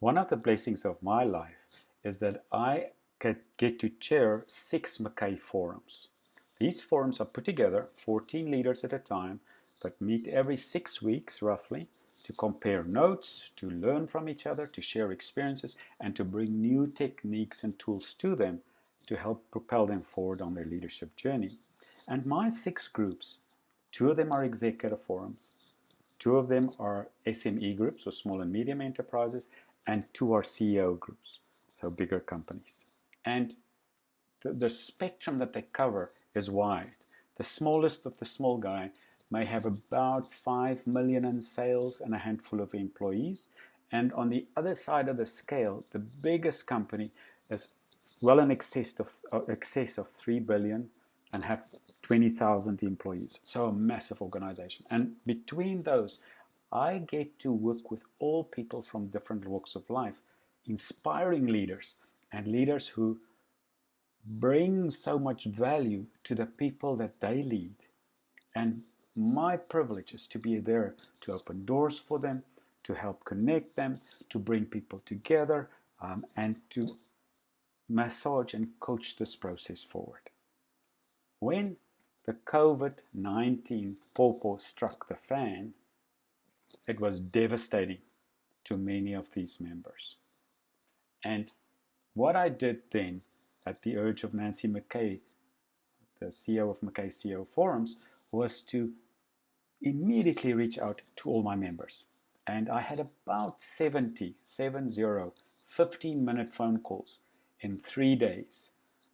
One of the blessings of my life is that I get to chair 6 McKay forums. These forums are put together, 14 leaders at a time, but meet every 6 weeks roughly to compare notes, to learn from each other, to share experiences, and to bring new techniques and tools to them to help propel them forward on their leadership journey. And my 6 groups, 2 of them are executive forums, 2 of them are SME groups, or small and medium enterprises, and 2 are CEO groups, so bigger companies. And the spectrum that they cover is wide. The smallest of the small guy may have about 5 million in sales and a handful of employees. And on the other side of the scale, the biggest company is well in excess of 3 billion and have 20,000 employees. So a massive organization. And between those, I get to work with all people from different walks of life, inspiring leaders and leaders who bring so much value to the people that they lead. And my privilege is to be there to open doors for them, to help connect them, to bring people together, and to massage and coach this process forward. When the COVID-19 pawpaw struck the fan, it was devastating to many of these members. And what I did then, at the urge of Nancy McKay, the CEO of McKay CEO Forums, was to immediately reach out to all my members. And I had about 15-minute phone calls in 3 days.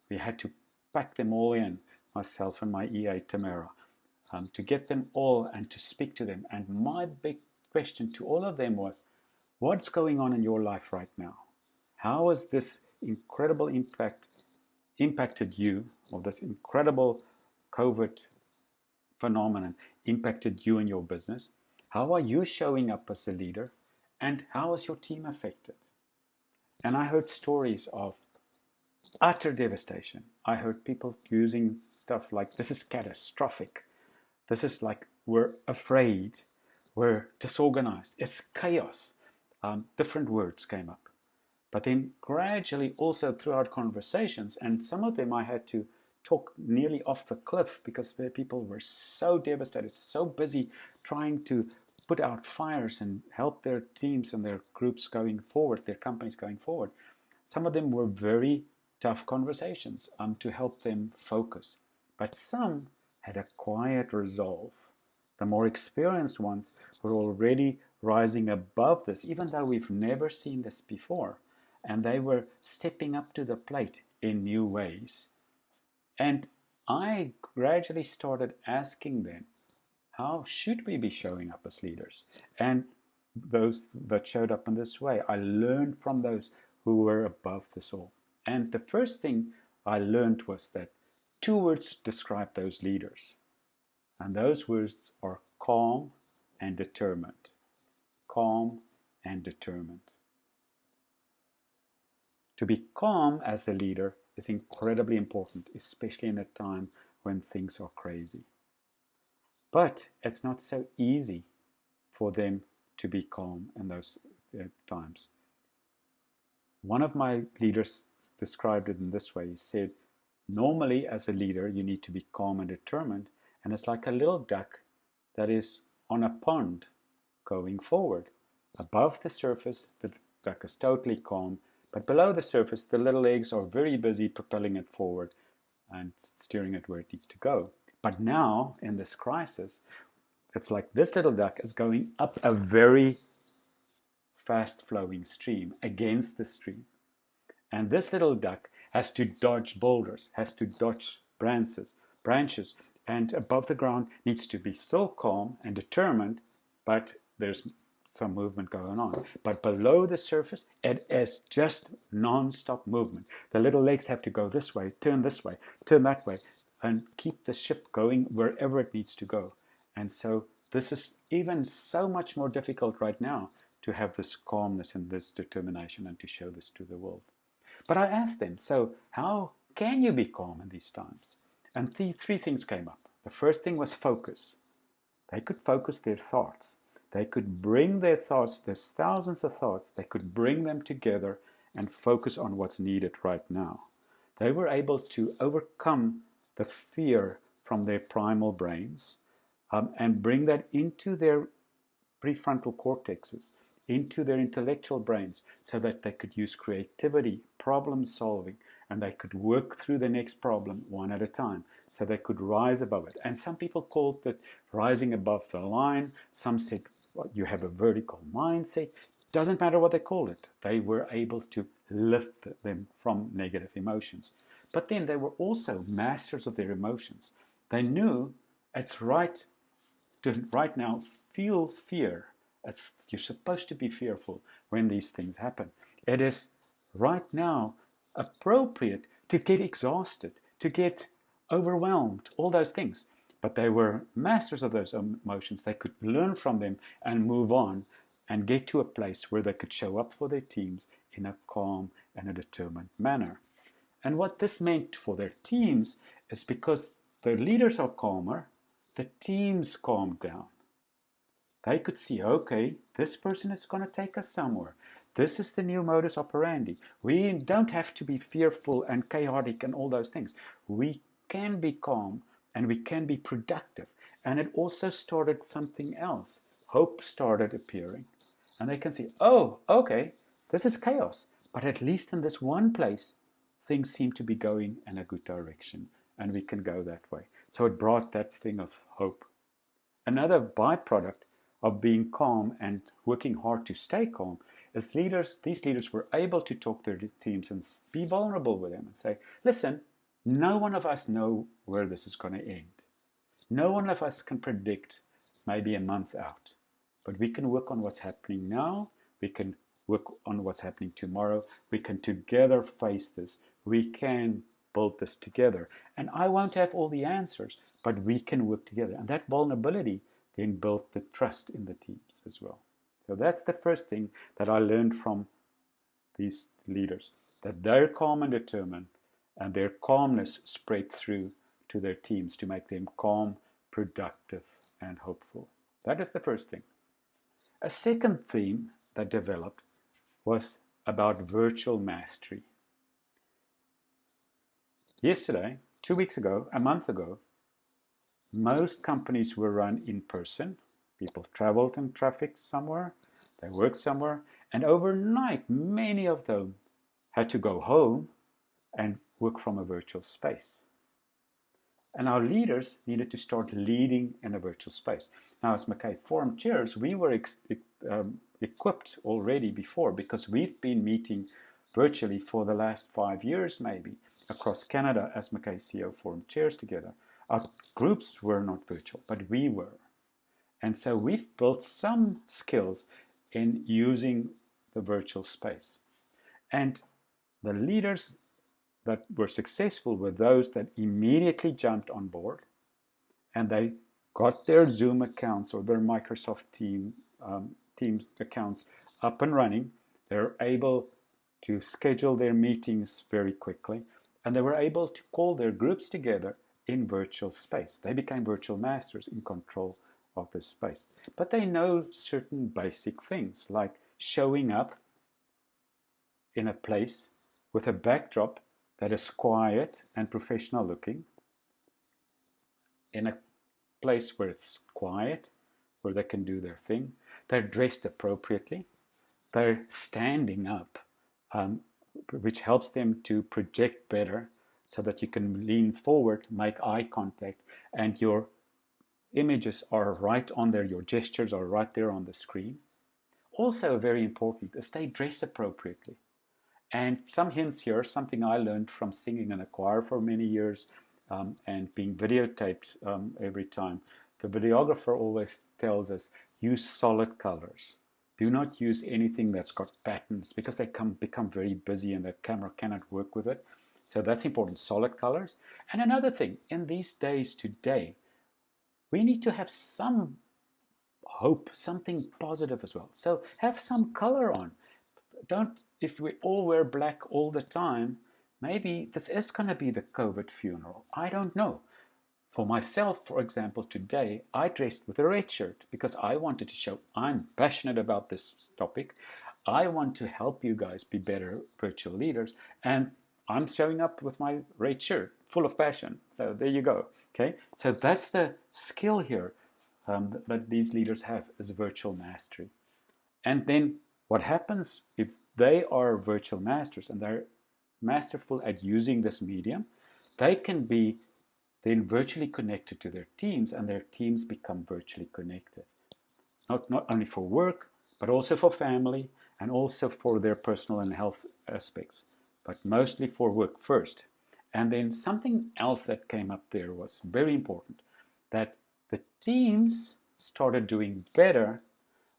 We had to pack them all in, myself and my EA Tamara, to get them all and to speak to them. And my big question to all of them was, what's going on in your life right now? How has this incredible impacted you, or this incredible COVID phenomenon impacted you and your business? How are you showing up as a leader? And how is your team affected? And I heard stories of utter devastation. I heard people using stuff like, this is catastrophic. This is like, we're afraid. We're disorganized. It's chaos. Different words came up. But then gradually also throughout conversations, and some of them I had to talk nearly off the cliff because the people were so devastated, so busy trying to put out fires and help their teams and their groups going forward, their companies going forward. Some of them were very tough conversations to help them focus. But some had a quiet resolve. The more experienced ones were already rising above this, even though we've never seen this before. And they were stepping up to the plate in new ways. And I gradually started asking them, how should we be showing up as leaders? And those that showed up in this way, I learned from those who were above this all. And the first thing I learned was that 2 words describe those leaders. And those words are calm and determined. Calm and determined. To be calm as a leader is incredibly important, especially in a time when things are crazy. But it's not so easy for them to be calm in those times. One of my leaders described it in this way. He said, normally as a leader, you need to be calm and determined, and it's like a little duck that is on a pond going forward. Above the surface, the duck is totally calm, but below the surface, the little legs are very busy propelling it forward and steering it where it needs to go. But now, in this crisis, it's like this little duck is going up a very fast-flowing stream against the stream. And this little duck has to dodge boulders, has to dodge branches, and above the ground needs to be still calm and determined, but there's some movement going on. But below the surface, it is just non-stop movement. The little legs have to go this way, turn that way, and keep the ship going wherever it needs to go. And so this is even so much more difficult right now to have this calmness and this determination and to show this to the world. But I asked them, so how can you be calm in these times? And 3 things came up. The first thing was focus. They could focus their thoughts. They could bring their thoughts, there's thousands of thoughts, they could bring them together and focus on what's needed right now. They were able to overcome the fear from their primal brains and bring that into their prefrontal cortexes, into their intellectual brains, so that they could use creativity, problem solving, and they could work through the next problem one at a time, so they could rise above it. And some people called it rising above the line. Some said, well, you have a vertical mindset. Doesn't matter what they call it. They were able to lift them from negative emotions. But then they were also masters of their emotions. They knew it's right to right now feel fear. You're supposed to be fearful when these things happen. It is right now appropriate to get exhausted, to get overwhelmed, all those things. But they were masters of those emotions. They could learn from them and move on and get to a place where they could show up for their teams in a calm and a determined manner. And what this meant for their teams is, because the leaders are calmer, the teams calmed down. They could see, okay, this person is going to take us somewhere. This is the new modus operandi. We don't have to be fearful and chaotic and all those things. We can be calm and we can be productive. And it also started something else. Hope started appearing. And they can see, oh, okay, this is chaos. But at least in this one place, things seem to be going in a good direction. And we can go that way. So it brought that thing of hope. Another byproduct of being calm and working hard to stay calm is these leaders were able to talk to their teams and be vulnerable with them and say, listen, no one of us know where this is going to end. No one of us can predict maybe a month out. But we can work on what's happening now. We can work on what's happening tomorrow. We can together face this. We can build this together. And I won't have all the answers, but we can work together. And that vulnerability then built the trust in the teams as well. So that's the first thing that I learned from these leaders, that they're calm and determined, and their calmness spread through to their teams to make them calm, productive, and hopeful. That is the first thing. A second theme that developed was about virtual mastery. Yesterday, 2 weeks ago, a month ago, most companies were run in person. People traveled in traffic somewhere, they worked somewhere, and overnight many of them had to go home and work from a virtual space. And our leaders needed to start leading in a virtual space. Now, as Mackay Forum chairs, we were equipped already before, because we've been meeting virtually for the last 5 years maybe across Canada as Mackay CEO Forum chairs together. Our groups were not virtual, but we were. And so we've built some skills in using the virtual space. And the leaders that were successful were those that immediately jumped on board, and they got their Zoom accounts or their Microsoft Teams accounts up and running. They were able to schedule their meetings very quickly, and they were able to call their groups together in virtual space. They became virtual masters in control of this space. But they know certain basic things, like showing up in a place with a backdrop that is quiet and professional looking, in a place where it's quiet, where they can do their thing. They're dressed appropriately. They're standing up, which helps them to project better, so that you can lean forward, make eye contact, and your images are right on there, your gestures are right there on the screen. Also very important is they dress appropriately. And some hints here, something I learned from singing in a choir for many years and being videotaped every time. The videographer always tells us, use solid colors. Do not use anything that's got patterns, because they become very busy and the camera cannot work with it. So that's important, solid colors. And another thing, in these days today, we need to have some hope, something positive as well. So have some color on. If we all wear black all the time, maybe this is going to be the COVID funeral. I don't know. For myself, for example, today, I dressed with a red shirt because I wanted to show I'm passionate about this topic. I want to help you guys be better virtual leaders. And I'm showing up with my red shirt, full of passion. So there you go. Okay. So that's the skill here that these leaders have, is virtual mastery. And then what happens if they are virtual masters and they're masterful at using this medium, they can be then virtually connected to their teams, and their teams become virtually connected. Not only for work, but also for family, and also for their personal and health aspects, but mostly for work first. And then something else that came up there was very important, that the teams started doing better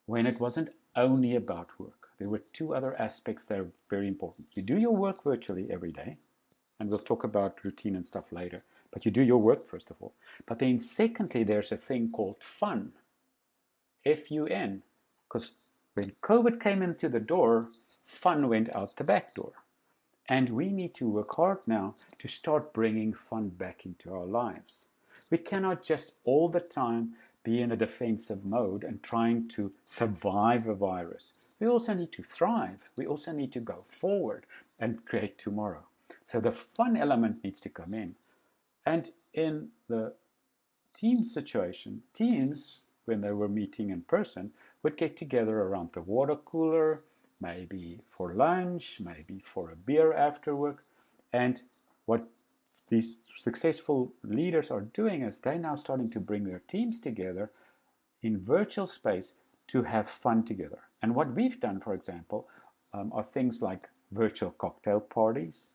when it wasn't only about work. There were two other aspects that are very important. You do your work virtually every day, and we'll talk about routine and stuff later. But you do your work first of all. But then secondly, there's a thing called fun. F-U-N. Because when COVID came into the door, fun went out the back door. And we need to work hard now to start bringing fun back into our lives. We cannot just all the time be in a defensive mode and trying to survive a virus. We also need to thrive. We also need to go forward and create tomorrow. So the fun element needs to come in. And in the team situation, teams, when they were meeting in person, would get together around the water cooler, maybe for lunch, maybe for a beer after work. And what these successful leaders are doing is they're now starting to bring their teams together in virtual space to have fun together. And what we've done, for example, are things like virtual cocktail parties.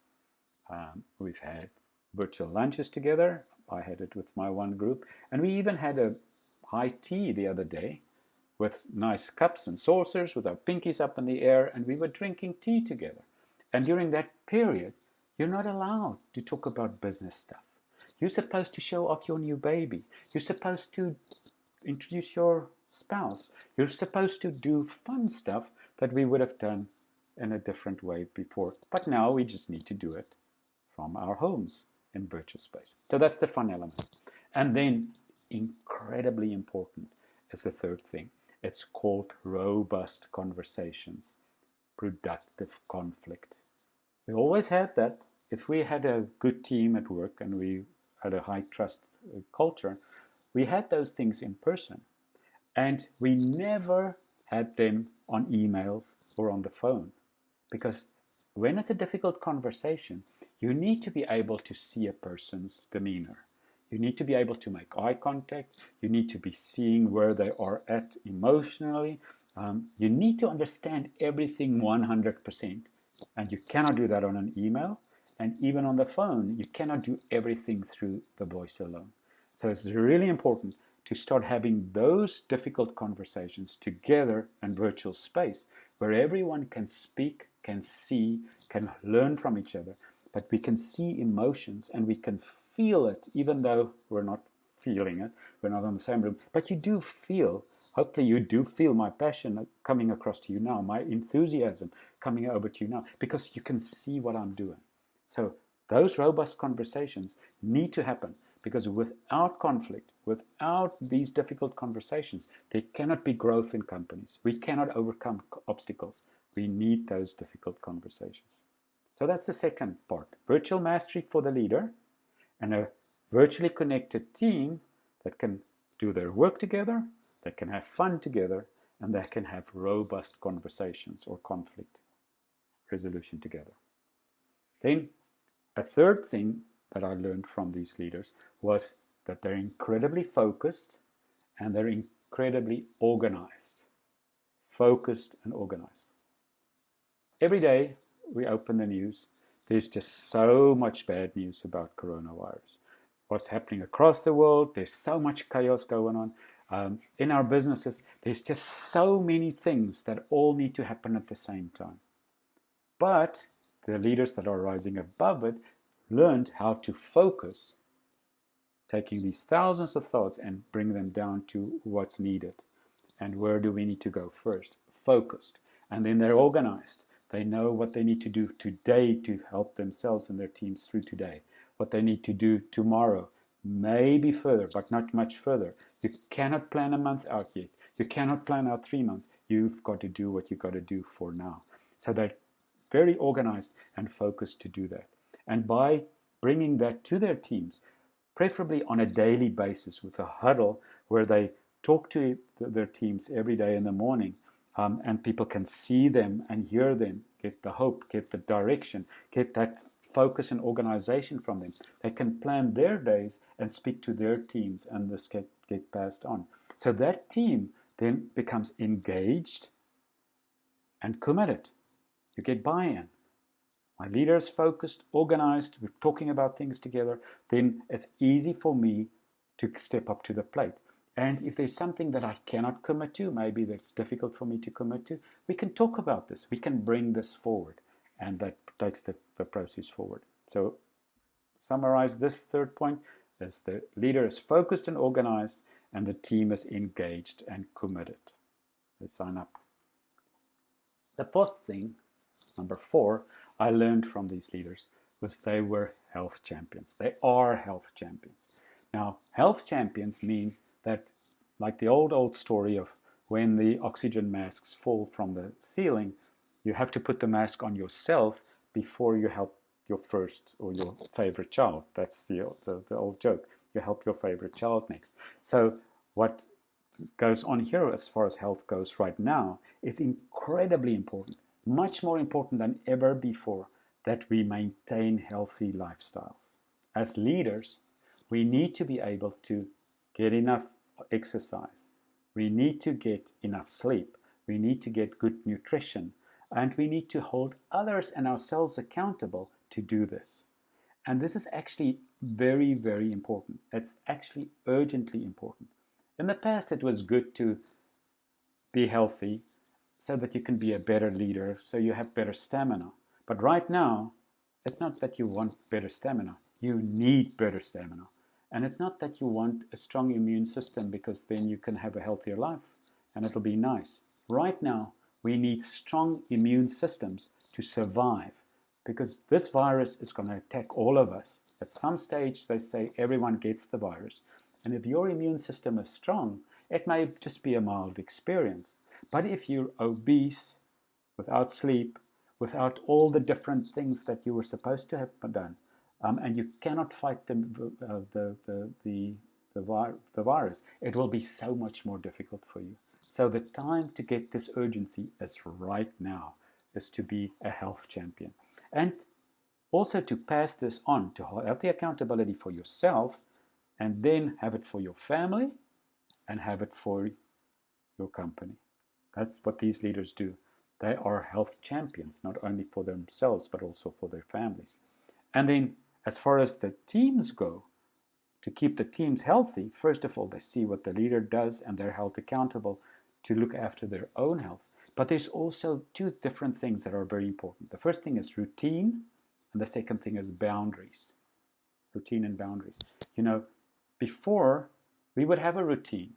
We've had virtual lunches together. I had it with my one group. And we even had a high tea the other day with nice cups and saucers with our pinkies up in the air, and we were drinking tea together. And during that period, you're not allowed to talk about business stuff. You're supposed to show off your new baby. You're supposed to introduce your spouse. You're supposed to do fun stuff that we would have done in a different way before. But now we just need to do it from our homes in virtual space. So that's the fun element. And then, incredibly important, is the third thing. It's called robust conversations, productive conflict. We always had that. If we had a good team at work and we had a high trust culture, we had those things in person. And we never had them on emails or on the phone. Because when it's a difficult conversation, you need to be able to see a person's demeanor. You need to be able to make eye contact. You need to be seeing where they are at emotionally. You need to understand everything 100%. And you cannot do that on an email. And even on the phone, you cannot do everything through the voice alone. So it's really important to start having those difficult conversations together in virtual space where everyone can speak, can see, can learn from each other. But we can see emotions and we can feel it, even though we're not feeling it. We're not in the same room. But you do feel, hopefully you do feel my passion coming across to you now, my enthusiasm coming over to you now, because you can see what I'm doing. So those robust conversations need to happen, because without conflict, without these difficult conversations, there cannot be growth in companies. We cannot overcome obstacles. We need those difficult conversations. So that's the second part. Virtual mastery for the leader and a virtually connected team that can do their work together, that can have fun together, and that can have robust conversations or conflict resolution together. Then a third thing that I learned from these leaders was that they're incredibly focused and they're incredibly organized. Focused and organized. Every day we open the news, there's just so much bad news about coronavirus. What's happening across the world, there's so much chaos going on. In our businesses, there's just so many things that all need to happen at the same time. But the leaders that are rising above it learned how to focus, taking these thousands of thoughts and bring them down to what's needed. And where do we need to go first? Focused. And then they're organized. They know what they need to do today to help themselves and their teams through today. What they need to do tomorrow, maybe further, but not much further. You cannot plan a month out yet. You cannot plan out 3 months. You've got to do what you've got to do for now. So they're very organized and focused to do that. And by bringing that to their teams, preferably on a daily basis with a huddle where they talk to their teams every day in the morning, and people can see them and hear them, get the hope, get the direction, get that focus and organization from them. They can plan their days and speak to their teams, and this get passed on. So that team then becomes engaged and committed. You get buy-in. My leader is focused, organized, we're talking about things together, then it's easy for me to step up to the plate. And if there's something that I cannot commit to, maybe that's difficult for me to commit to, we can talk about this. We can bring this forward. And that takes the process forward. So summarize this third point as the leader is focused and organized, and the team is engaged and committed. They sign up. The fourth thing, number 4, I learned from these leaders was they were health champions. They are health champions. Now, health champions mean that, like the old story of when the oxygen masks fall from the ceiling, you have to put the mask on yourself before you help your first or your favorite child. That's the old joke. You help your favorite child next. So what goes on here as far as health goes right now is incredibly important, much more important than ever before, that we maintain healthy lifestyles. As leaders, we need to be able to get enough exercise. We need to get enough sleep. We need to get good nutrition. And we need to hold others and ourselves accountable to do this. And this is actually very, very important. It's actually urgently important. In the past, it was good to be healthy so that you can be a better leader, so you have better stamina. But right now, it's not that you want better stamina. You need better stamina. And it's not that you want a strong immune system because then you can have a healthier life and it'll be nice. Right now, we need strong immune systems to survive because this virus is going to attack all of us. At some stage, they say everyone gets the virus. And if your immune system is strong, it may just be a mild experience. But if you're obese, without sleep, without all the different things that you were supposed to have done, and you cannot fight the virus, it will be so much more difficult for you. So the time to get this urgency is right now, is to be a health champion. And also to pass this on, to have the accountability for yourself, and then have it for your family, and have it for your company. That's what these leaders do. They are health champions, not only for themselves, but also for their families. And then, as far as the teams go, to keep the teams healthy, first of all, they see what the leader does and they're held accountable to look after their own health. But there's also 2 different things that are very important. The first thing is routine, and the second thing is boundaries. Routine and boundaries. You know, before, we would have a routine.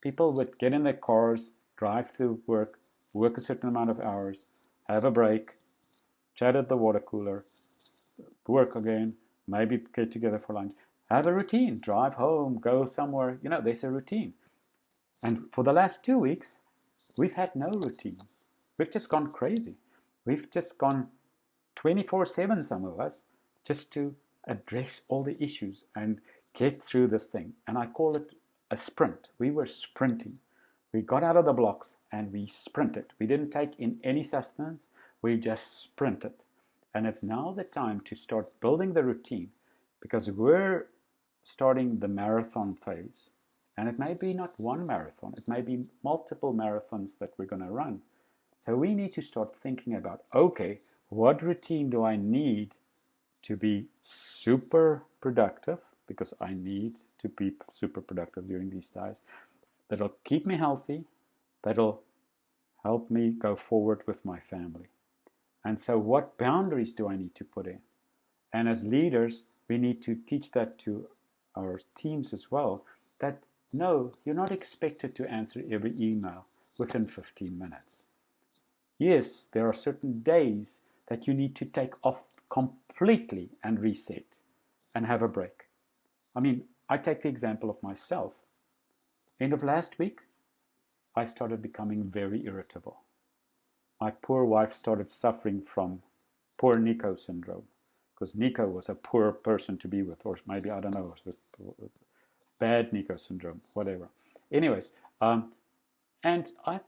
People would get in their cars, drive to work a certain amount of hours, have a break, chat at the water cooler, work again, maybe get together for lunch. Have a routine, drive home, go somewhere. You know, there's a routine. And for the last 2 weeks, we've had no routines. We've just gone crazy. We've just gone 24/7, some of us, just to address all the issues and get through this thing. And I call it a sprint. We were sprinting. We got out of the blocks and we sprinted. We didn't take in any sustenance. We just sprinted. And it's now the time to start building the routine, because we're starting the marathon phase. And it may be not one marathon. It may be multiple marathons that we're going to run. So we need to start thinking about, okay, what routine do I need to be super productive? Because I need to be super productive during these times. That'll keep me healthy. That'll help me go forward with my family. And so what boundaries do I need to put in? And as leaders, we need to teach that to our teams as well, that no, you're not expected to answer every email within 15 minutes. Yes, there are certain days that you need to take off completely and reset and have a break. I mean, I take the example of myself. End of last week, I started becoming very irritable. My poor wife started suffering from poor Nico syndrome, because Nico was a poor person to be with, or maybe, I don't know, bad Nico syndrome, whatever. Anyways, and I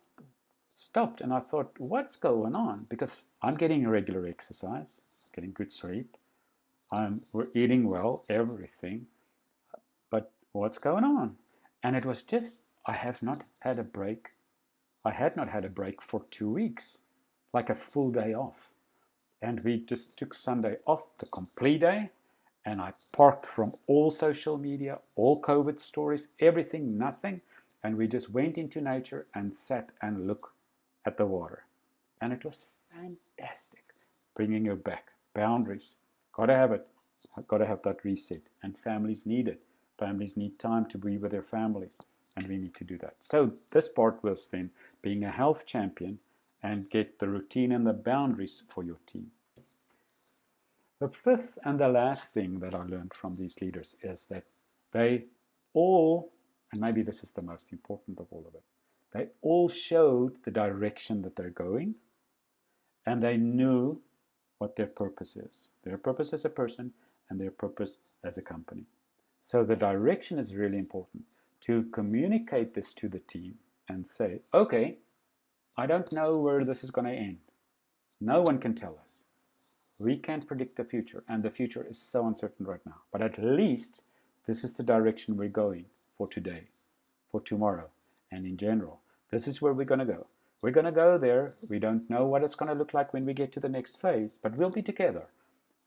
stopped and I thought, what's going on? Because I'm getting regular exercise, getting good sleep, we're eating well, everything, but what's going on? And it was just, I have not had a break. I had not had a break for 2 weeks, like a full day off. And we just took Sunday off, the complete day, and I parked from all social media, all COVID stories, everything, nothing, and we just went into nature and sat and looked at the water. And it was fantastic, bringing you back. Boundaries, gotta have it, gotta have that reset, and families need it. Families need time to be with their families, and we need to do that. So this part was then being a health champion and get the routine and the boundaries for your team. The fifth and the last thing that I learned from these leaders is that they all, and maybe this is the most important of all of it, they all showed the direction that they're going, and they knew what their purpose is. Their purpose as a person and their purpose as a company. So the direction is really important, to communicate this to the team and say, okay, I don't know where this is going to end. No one can tell us. We can't predict the future, and the future is so uncertain right now. But at least this is the direction we're going for today, for tomorrow, and in general. This is where we're going to go. We're going to go there. We don't know what it's going to look like when we get to the next phase, but we'll be together.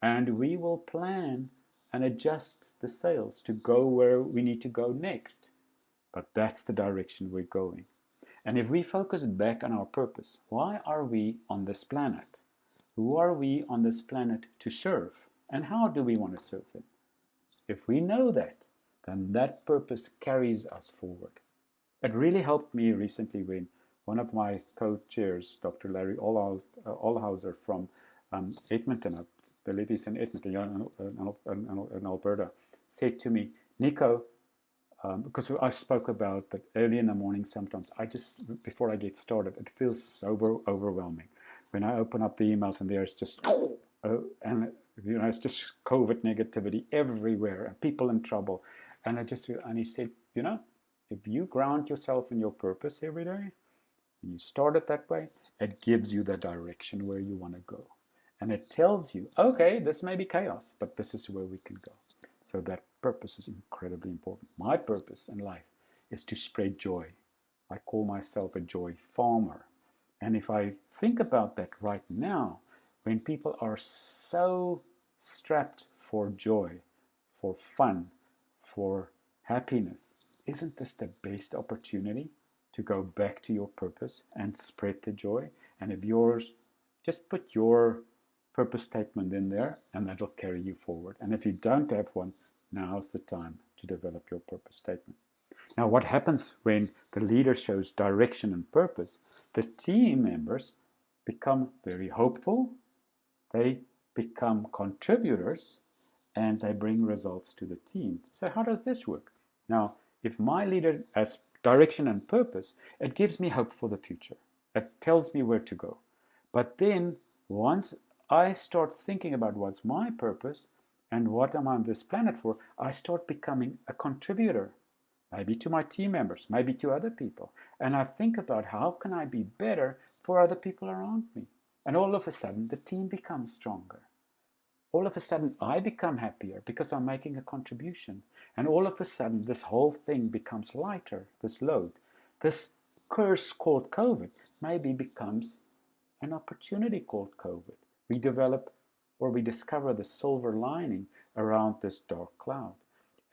And we will plan and adjust the sails to go where we need to go next. But that's the direction we're going. And if we focus back on our purpose, why are we on this planet? Who are we on this planet to serve? And how do we want to serve them? If we know that, then that purpose carries us forward. It really helped me recently when one of my co-chairs, Dr. Larry Olhauser from Edmonton, I believe he's in Edmonton, in Alberta, said to me, Nico, because I spoke about that early in the morning sometimes, before I get started, it feels so overwhelming. When I open up the emails and there's just, and it's just COVID negativity everywhere and people in trouble. And and he said, if you ground yourself in your purpose every day, and you start it that way, it gives you the direction where you want to go. And it tells you, okay, this may be chaos, but this is where we can go. So that purpose is incredibly important. My purpose in life is to spread joy. I call myself a joy farmer. And if I think about that right now, when people are so strapped for joy, for fun, for happiness, isn't this the best opportunity to go back to your purpose and spread the joy? And if yours, just put your purpose statement in there and that'll carry you forward. And if you don't have one, now's the time to develop your purpose statement. Now, what happens when the leader shows direction and purpose? The team members become very hopeful, they become contributors, and they bring results to the team. So how does this work? Now, if my leader has direction and purpose, it gives me hope for the future. It tells me where to go. But then, once I start thinking about what's my purpose and what am I on this planet for, I start becoming a contributor. Maybe to my team members, maybe to other people. And I think about how can I be better for other people around me. And all of a sudden, the team becomes stronger. All of a sudden, I become happier because I'm making a contribution. And all of a sudden, this whole thing becomes lighter, this load. This curse called COVID maybe becomes an opportunity called COVID. We develop or we discover the silver lining around this dark cloud.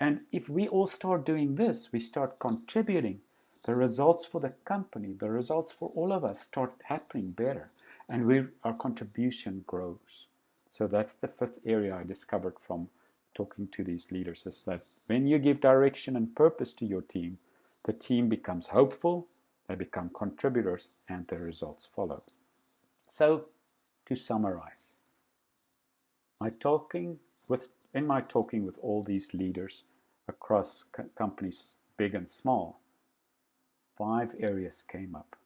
And if we all start doing this, we start contributing, the results for the company, the results for all of us start happening better. And our contribution grows. So that's the fifth area I discovered from talking to these leaders, is that when you give direction and purpose to your team, the team becomes hopeful, they become contributors, and the results follow. So, to summarize, in my talking with all these leaders, across companies big and small, 5 areas came up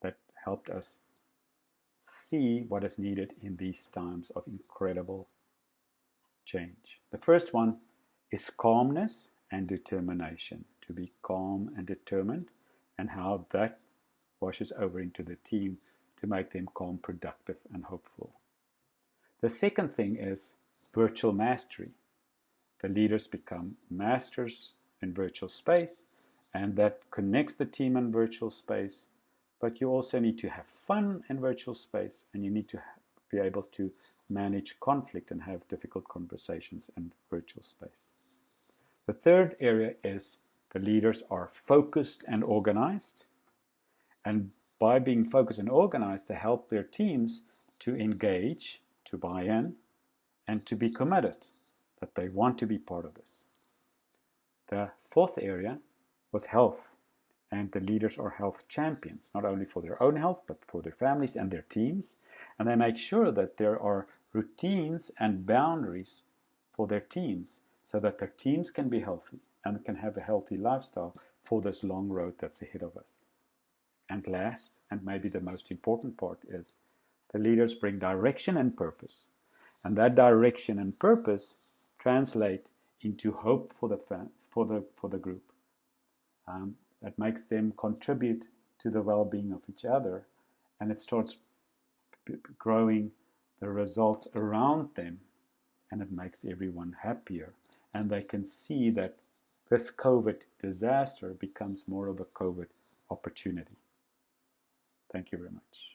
that helped us see what is needed in these times of incredible change. The first one is calmness and determination, to be calm and determined, and how that washes over into the team to make them calm, productive, and hopeful. The second thing is virtual mastery. The leaders become masters in virtual space, and that connects the team in virtual space. But you also need to have fun in virtual space, and you need to be able to manage conflict and have difficult conversations in virtual space. The third area is the leaders are focused and organized. And by being focused and organized, they help their teams to engage, to buy in, and to be committed, that they want to be part of this. The fourth area was health. And the leaders are health champions, not only for their own health, but for their families and their teams. And they make sure that there are routines and boundaries for their teams so that their teams can be healthy and can have a healthy lifestyle for this long road that's ahead of us. And last, and maybe the most important part, is the leaders bring direction and purpose. And that direction and purpose translate into hope for the group. That makes them contribute to the well-being of each other, and it starts growing the results around them, and it makes everyone happier. And they can see that this COVID disaster becomes more of a COVID opportunity. Thank you very much.